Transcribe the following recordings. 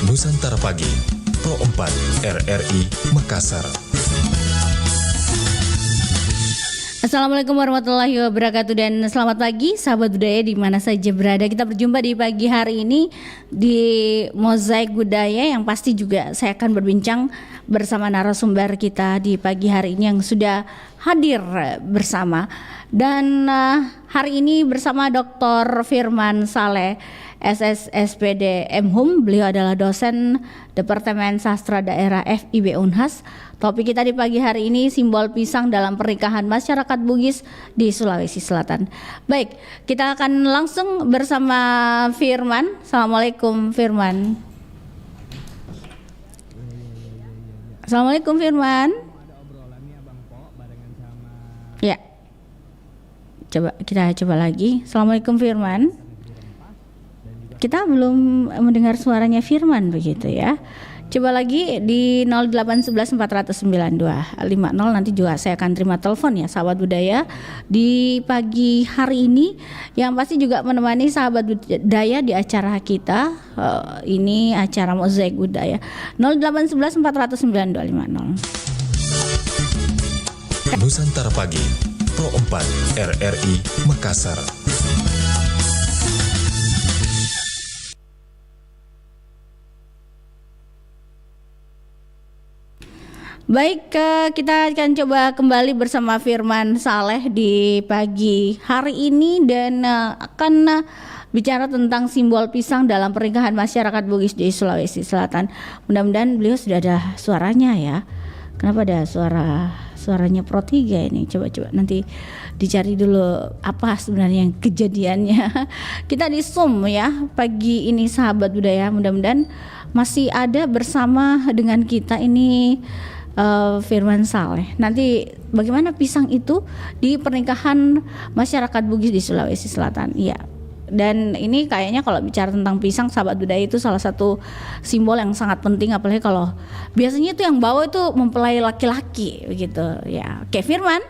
Nusantara Pagi, Pro 4 RRI Makassar. Assalamualaikum warahmatullahi wabarakatuh dan selamat pagi sahabat budaya di mana saja berada. Kita berjumpa di pagi hari ini di Mozaik Budaya yang pasti juga saya akan berbincang bersama narasumber kita di pagi hari ini yang sudah hadir bersama. Dan hari ini bersama Dr. Firman Saleh, SSSPD MHUM. Beliau adalah dosen Departemen Sastra Daerah FIB Unhas. Topik kita di pagi hari ini simbol pisang dalam pernikahan masyarakat Bugis di Sulawesi Selatan. Baik, kita akan langsung bersama Firman. Assalamualaikum Firman. Assalamualaikum Firman. Ya. Kita coba lagi. Assalamualaikum Firman. Kita belum mendengar suaranya Firman begitu ya. Coba lagi di 0811 492 50 nanti juga saya akan terima telepon ya sahabat budaya di pagi hari ini yang pasti juga menemani sahabat budaya di acara kita ini acara Mozaik Budaya 0811 492 50. Nusantara Pagi, Pro 4 RRI Makassar. Baik, kita akan coba kembali bersama Firman Saleh di pagi hari ini dan akan bicara tentang simbol pisang dalam pernikahan masyarakat Bugis di Sulawesi Selatan. Mudah-mudahan beliau sudah ada suaranya ya. Kenapa ada suaranya Pro 3 ini? Coba nanti dicari dulu apa sebenarnya yang kejadiannya. Kita di Zoom ya pagi ini sahabat budaya. Mudah-mudahan masih ada bersama dengan kita ini Firman Saleh. Nanti bagaimana pisang itu di pernikahan masyarakat Bugis di Sulawesi Selatan. Iya. Dan ini kayaknya kalau bicara tentang pisang sahabat budaya itu salah satu simbol yang sangat penting apalagi kalau biasanya itu yang bawa itu mempelai laki-laki begitu ya. Oke Firman.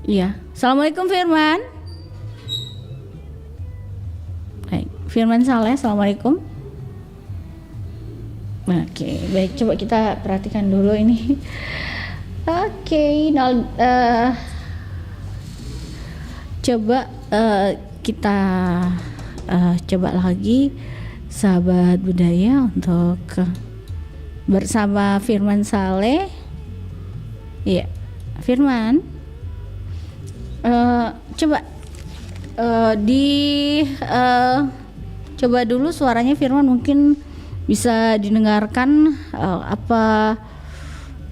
Iya. Assalamualaikum Firman. Baik, Firman Saleh, assalamualaikum. Oke, baik, coba kita perhatikan dulu ini. Oke, coba kita coba lagi sahabat budaya untuk bersama Firman Saleh. Iya, Firman. Coba coba dulu suaranya Firman mungkin bisa didengarkan apa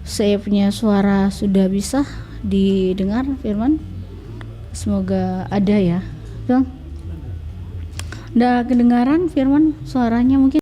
saya punya suara sudah bisa didengar Firman? Semoga ada ya. Udah kedengaran Firman suaranya mungkin?